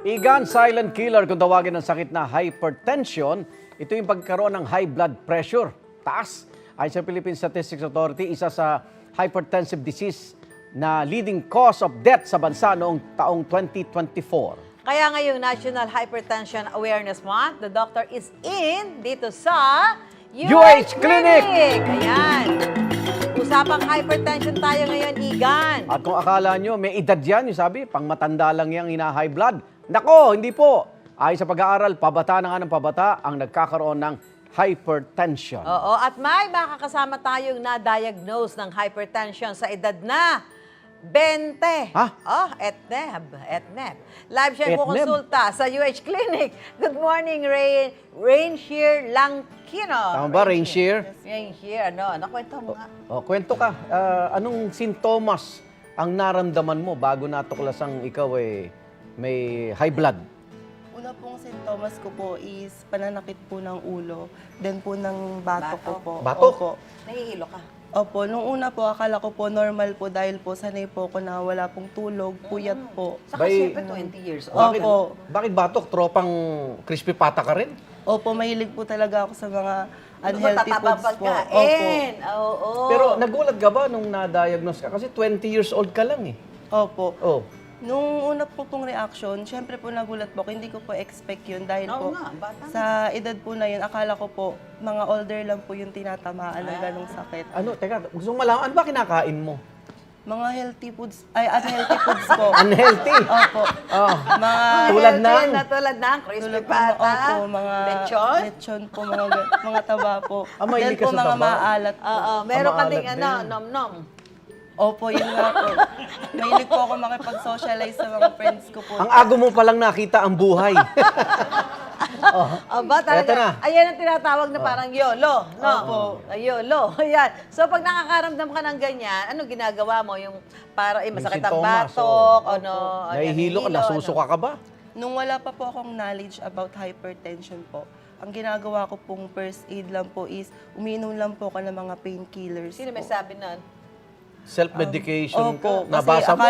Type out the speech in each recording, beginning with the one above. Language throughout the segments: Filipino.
Igan, silent killer kung tawagin ng sakit na hypertension. Ito yung pagkaroon ng high blood pressure. Taas. Ayon sa Philippine Statistics Authority, isa sa hypertensive disease na leading cause of death sa bansa noong taong 2024. Kaya ngayong National Hypertension Awareness Month, the doctor is in dito sa UH Clinic! Ayan. Usapang hypertension tayo ngayon, Igan. At kung akala nyo, may edad yan, yung sabi, pang matanda lang yung high blood. Nako, hindi po. Ayon sa pag-aaral, pabata na nga ng pabata ang nagkakaroon ng hypertension. Oo, at may makakasama tayong na-diagnose ng hypertension sa edad na 20. Ha? Oh, etneb. Live siya Etneb? konsulta sa UH Clinic. Good morning, Rainshire Langkino. Tama ba, Rainshire? Rainshire, ano? Nakwento mo nga. Kwento ka, anong sintomas ang naramdaman mo bago natuklasang ikaw may high blood? Una pong sintomas ko po is pananakit po ng ulo, then po ng batok ko po. Batok? Opo. Nahihilo ka. Opo, nung una po, akala ko po normal po dahil po sanay po ako na wala pong tulog, puyat po. Saka Bay- siyempre 20 years old. Bakit, Opo. bakit batok? Tropang crispy pata ka rin? Opo, mahilig po talaga ako sa mga unhealthy foods po. Opo. Pagkain. Oo. Pero nagulat ka ba nung na-diagnose ka? Kasi 20 years old ka lang eh. Opo. Oh. Nung una po pong reaction, syempre po nagulat po ako, hindi ko po expect yun dahil Oo po nga, bata sa edad po na yun, akala ko po mga older lang po yung tinatamaan ng ganong sakit. Ano, teka, gusto mong malaman, ano ba kinakain mo? Mga healthy foods, ay unhealthy foods po. Unhealthy? Opo. Oh. Mga Tulad ng? Tulad ng crispy tulad po, pata. opo, mga lechon. lechon po, mga taba po. Mahilig Then ka po sa mga taba? maalat po. Oo, meron ka Maalat ding din. nom-nom. Opo, yun nga po. Mahilig po ako makipag-socialize sa mga friends ko po. Ang ago mo palang nakita ang buhay. Aba, Eto na. talaga. Ayan ang tinatawag na parang YOLO. No? Opo. YOLO. Ayan. So, pag nakakaramdam ka ng ganyan, ano ginagawa mo? Yung para masakit ang sintomas, batok, oo. ano? Nahihilo ka, nasusuka ka ba? Nung wala pa po akong knowledge about hypertension po, ang ginagawa ko pong first aid lang po is umiinom lang po ako ng mga painkillers Sino may po. sabi nun? Self-medication Opo, ka? Nabasa mo?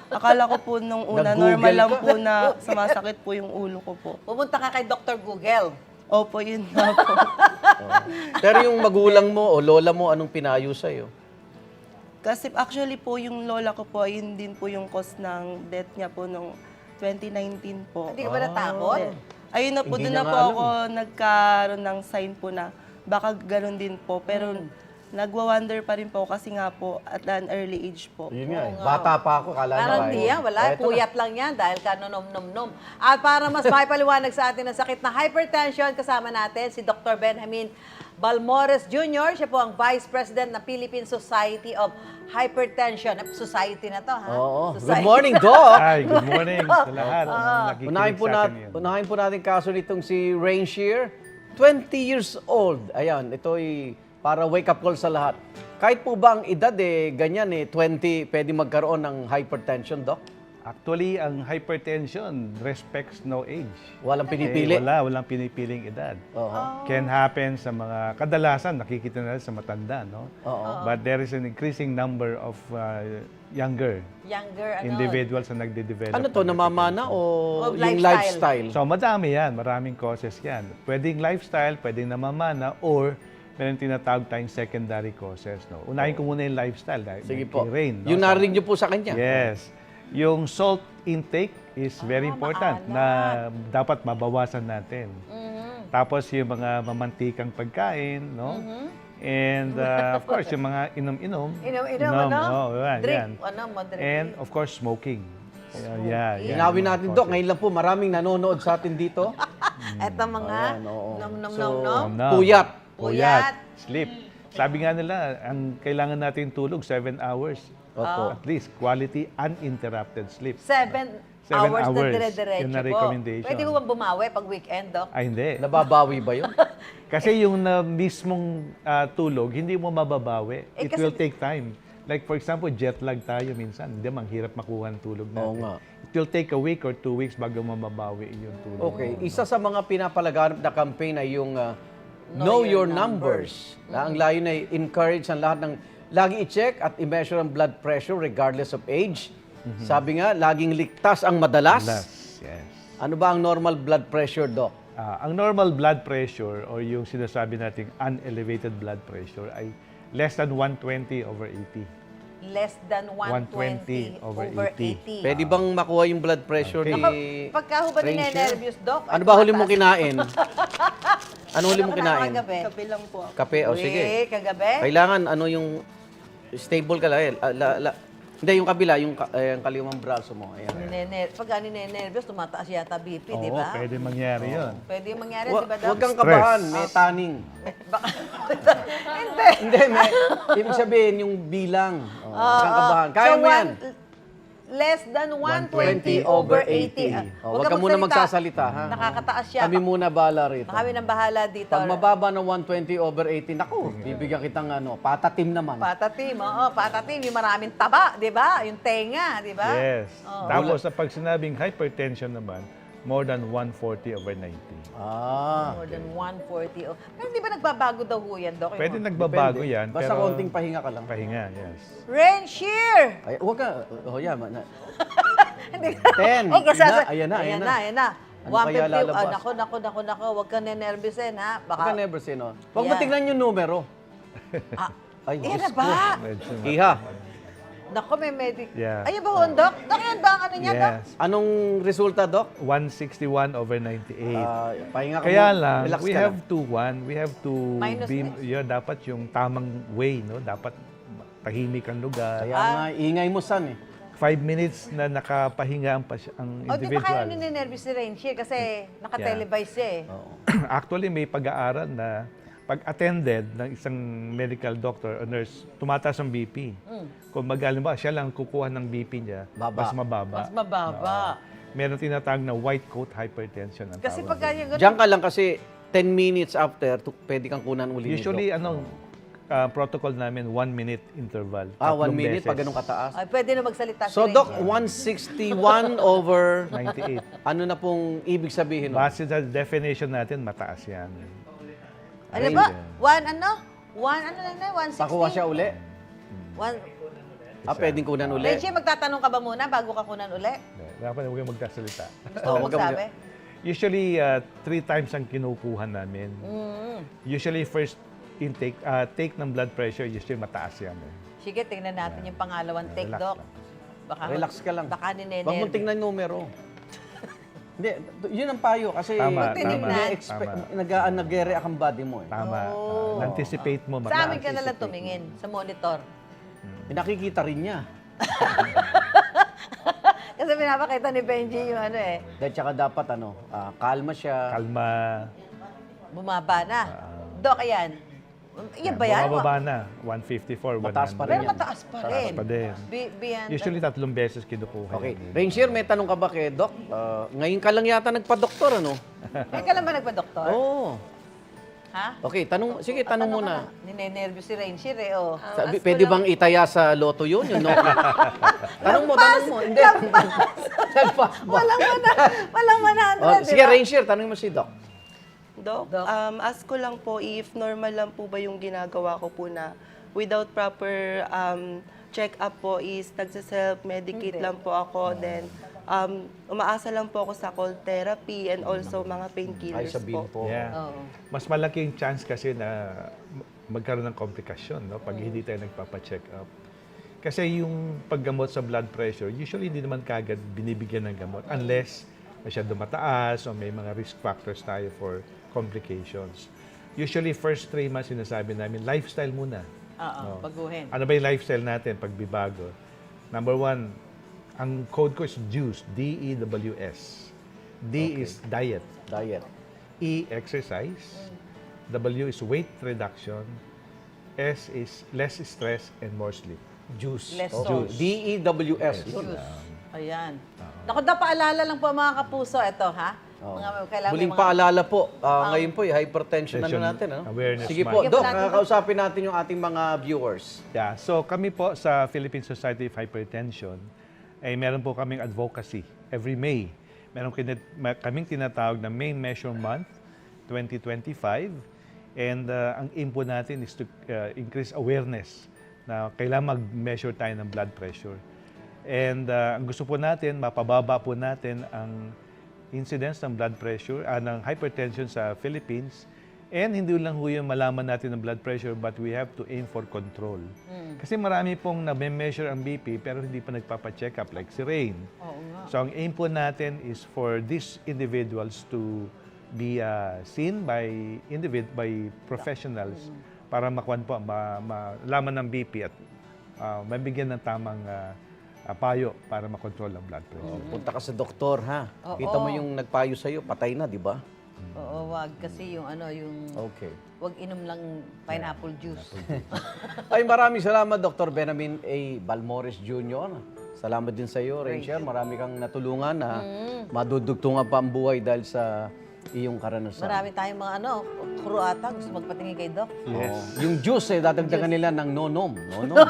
akala ko po nung una, Nag-Google normal lang ka? po na sumasakit po yung ulo ko po. Pumunta ka kay Dr. Google. Opo, yun nga po. Pero yung magulang mo o lola mo, anong pinayo sa'yo? Kasi actually po, yung lola ko po, yun din po yung cause ng death niya po nung 2019 po. Hindi ka ba natakot? Ayun na po, Hindi doon niya na po nga ako nagkaroon ng sign po na baka ganun din po. Pero nagwa-wonder pa rin po kasi nga po at an early age po. Yun nga bata pa ako, kala Parang niya. di yan, wala. Eto na. Puyat lang yan dahil ka nom-nom-nom. At para mas maipaliwanag sa atin ang sakit na hypertension, kasama natin si Dr. Benjamin Balmores Jr. Siya po ang Vice President ng Philippine Society of Hypertension. Society na to, ha? Oo. Good Society. morning, Doc! Hi, good morning sa lahat. Nakikinig sa atin ngayon. Unahin po natin kaso nitong si Rainshire. 20 years old. Ayan, ito'y para wake-up call sa lahat. Kahit po ba ang edad ganyan 20, pwede magkaroon ng hypertension, Doc? Actually, ang hypertension respects no age. Walang pinipili? Walang pinipiling edad. Oo. Can happen sa mga, kadalasan nakikita natin sa matanda, no? Oo. But there is an increasing number of younger Younger, individuals na nagde-develop. Ano to, ng namamana o O yung lifestyle? lifestyle? So madami yan, maraming causes yan. Pwedeng lifestyle, pwedeng namamana, or meron tinatawag tayong secondary causes. No? Unahin ko muna yung lifestyle. Dahil Sige may po. kay Rain, no? Yung narinig niyo po sa kanya? Yes. Yung salt intake is very important na dapat mabawasan natin. Tapos yung mga mamantikang pagkain, no? And of course, yung mga inom-inom. Inom, ano? Yan, Drink, yan. moderate. And of course, smoking. Yeah, yan. Linawin Yung mga natin, Doc. causes. Ngayon lang po, maraming nanonood sa atin dito. Eto mga Ayan, oo. nom-nom-nom, So, no? No. Puyat. Puyat. Sleep. Sabi nga nila, ang kailangan natin tulog, 7 hours. Opo. At least, quality uninterrupted sleep. 7 7 hours na hours. dire-diretso Yun na po. recommendation. Pwede mo bang bumawi pag weekend, Doc? Ay, hindi. Nababawi ba yun? Kasi yung mismong tulog, hindi mo mababawi. Eh, It will take time. Like for example, jet lag tayo minsan. Hindi, manghirap makuha ang tulog natin. Oo nga. It will take a week or 2 weeks bago mababawi yung tulog. Okay. Isa sa mga pinapalaganap na campaign ay yung Know Your Numbers. Na ang layo na encourage ang lahat ng lagi i-check at i-measure ang blood pressure regardless of age. Sabi nga, laging ligtas ang madalas. Yes. Ano ba ang normal blood pressure, Doc? Ang normal blood pressure o yung sinasabi nating unelevated blood pressure ay less than 120 over 80. Less than 120 over 80. Pwede bang makuha yung blood pressure Okay. ni Nako, pagka ho ba Ranger? ninenervyos, Doc? Ano ba huli mong kinain? Ano huli mong kinain? Kagabi. Kape lang po ako. Kape? O sige. Kagabi? Kailangan ano yung stable ka lang. Hindi, yung kabila, yung kaliwang braso mo. Ayan. Pagka ninenervyos, tumataas yata BP, di Oo, ba? pwede mangyari yun. Pwede yung mangyari, di ba, Doc? Huwag kang Stress. kabahan, may tanning. Hindi. Hindi, may, ibig sabihin yung bilang. Oh, huwag kang kabahan. Kaya mo yan. Less than 120 over 80. Oh, huwag ka muna magsasalita, ha? Nakakataas siya. Kami muna bala rito. Kami nang bahala dito. Pag mababa ng 120 over 80, naku, bibigyan kitang patatim naman. Patatim, oo, patatim. Yung maraming taba, di ba? Yung tenga, di ba? Yes. Oo. Tapos sa pag sinabing hypertension naman, more than 140 over 90. More than 140. Pero di ba nagbabago daw ho yan, Doc? Pwede Yung- nagbabago Depende. yan, Basta pero konting pahinga ka lang. pahinga, yes. Rain shear! Ay, huwag ka. Oh, yeah, Hindi. 10. Oh, kasi, Ayan na. Ayan na. Ano kaya 150. lalabas? Nako. Huwag ka nenervyusin, ha? Huwag ka Baka, never say no. Huwag mo Yan. tignan yung numero. Ay, yan na Diyos ba? ko. Medyo Iha, Nako, may medic. Yeah. Ayun ba, ho, Doc? Doc, yan ba ang ano niya, Doc? Yes. anong resulta, Doc? 161 over 98. Pahinga ka Kaya muna. lang, Relax we ka have lang. to, we have to Minus be, next. dapat yung tamang way, no? Dapat tahimik ang lugar. Kaya nga, ingay mo san eh. 5 minutes na nakapahinga ang, ang O, di ba kaya individual. ninenervyos si Rain shear? Kasi nakatelevise siya, eh. Actually, may pag-aaral na pag attended ng isang medical doctor o nurse, tumataas ang BP. Kung magaling ba, siya lang kukuha ng BP niya, Baba. mas mababa. Mas mababa. Meron tinatawag na white coat hypertension. Ang Kasi tawag pagka doon. yung ganun, Diyan ka lang kasi 10 minutes after, pwede kang kunan uli ni Usually, Doc. protocol namin, 1 minute interval. 1 Tatlong minute beses. pag ganun kataas. ay, pwede na magsalita si So, Rain Doc, shear. 161 over 98. ano na pong ibig sabihin? nun? Base sa definition natin, mataas yan. Ano ba? One, ano lang na? 160? Pakuha siya uli? One, Pwedeng kunan uli? Rain shear, magtatanong ka ba muna bago ka kunan uli? Dapat huwag kang magkasalita. Gusto mo wag ka magsabi? Usually, 3 times ang kinukuha namin. Usually, first intake, take ng blood pressure, usually mataas yan. Sige, tingnan natin yung pangalawang take, Relax Doc. lang. Baka, Relax ka lang. Baka ninenervyos. Huwag mong tingnan yung numero. Hindi, yun ang payo kasi Tama, tama. nag-react ang body mo eh. Tama. Na-anticipate mo, Sa mataas. amin ka nalang tumingin sa monitor. Nakikita rin niya. Kasi pinapakita ni Benji yung ano eh. Dahil tsaka dapat kalma siya. Kalma. Bumaba na. Doc, ayan. Yan ba yan? Bumababa na. 154, 100. Mataas pa rin Pero yan. mataas pa Mataas rin. pa din. Beyond Usually, 3 beses kinukuha. Okay. yan. Ranger, may tanong ka ba kay Doc? Ngayon ka lang yata nagpa-doktor, ano? May ka lang ba nagpa-doktor? Oo. Ha? Okay, sige, tanong muna. Ninenervyos si Rain shear eh, oh. Pwede bang itaya sa loto yun? Yung no? tanong mo. Hindi. Lampas ba? Walang 100, Sige, Ranger, tanong mo si Doc. Doc, Doc. ask ko lang po if normal lang po ba yung ginagawa ko po na without proper check-up po is nagsa-self-medicate Hindi. lang po ako. Then, umaasa lang po ako sa cold therapy and also mga Ay, painkillers sabihin po. po. Yeah. Oo. Mas malaking chance kasi na magkaroon ng komplikasyon no? pag hindi tayo nagpapa-check up. Kasi yung paggamot sa blood pressure, usually hindi naman kagad binibigyan ng gamot unless masyado mataas o may mga risk factors tayo for complications. Usually, first 3 months, sinasabi namin, lifestyle muna. Oo, baguhin. Ano ba yung lifestyle natin pagbibago? Number 1, ang code ko is DEWS, D-E-W-S. D is diet. Diet. E, exercise. W is weight reduction. S is less stress and more sleep. Juice. Less Okay. sauce. D-E-W-S. Yun. Ayan. Naku, paalala lang po mga kapuso, ito ha. Mga, kailangan Muling may mga- paalala po, ngayon po, hypertension Hypertension natin. awareness Sige month. po, Sige po Doc, natin. kakausapin natin yung ating mga viewers. Yeah, so kami po sa Philippine Society of Hypertension, ay meron po kaming advocacy every May. Meron kaming tinatawag na Main Measure Month 2025. And ang aim po natin is to increase awareness na kailangan mag-measure tayo ng blood pressure. And ang gusto po natin, mapababa po natin ang incidence ng blood pressure, ng hypertension sa Philippines. And hindi lang ho yung malaman natin ng blood pressure, but we have to aim for control. Kasi marami pong na-measure ang BP pero hindi pa nagpapa-check up like si Rain. Oo nga. So ang aim po natin is for these individuals to be seen by professionals para makuan po, malaman ng BP at mabigyan ng tamang payo para makontrol ang blood pressure. Punta ka sa doktor, ha? Oo. Kita mo yung nagpayo sa'yo, patay na, di ba? Oo, wag kasi yung Okay. wag inom lang pineapple juice. Ay, maraming salamat, Dr. Benjamin A. Balmores Jr. Salamat din sa iyo, Rachel. Marami kang natulungan na madudugtungan pa ang buhay dahil sa iyong karanasan. Marami tayong mga crew ata gusto magpatingin kay Doc. Yes. Yung juice, dadagdagan nila ng nonom. Nonom.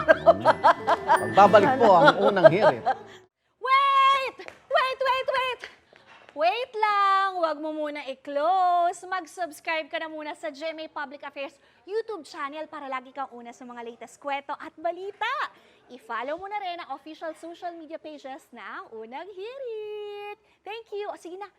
Pagbabalik po ang unang hirit. Wait! Wait, wait, wait! Wait lang! Huwag mo muna i-close. Mag-subscribe ka na muna sa GMA Public Affairs YouTube channel para lagi kang una sa mga latest kwento at balita. I-follow mo na rin ang official social media pages ng Unang Hirit. Thank you. O sige na,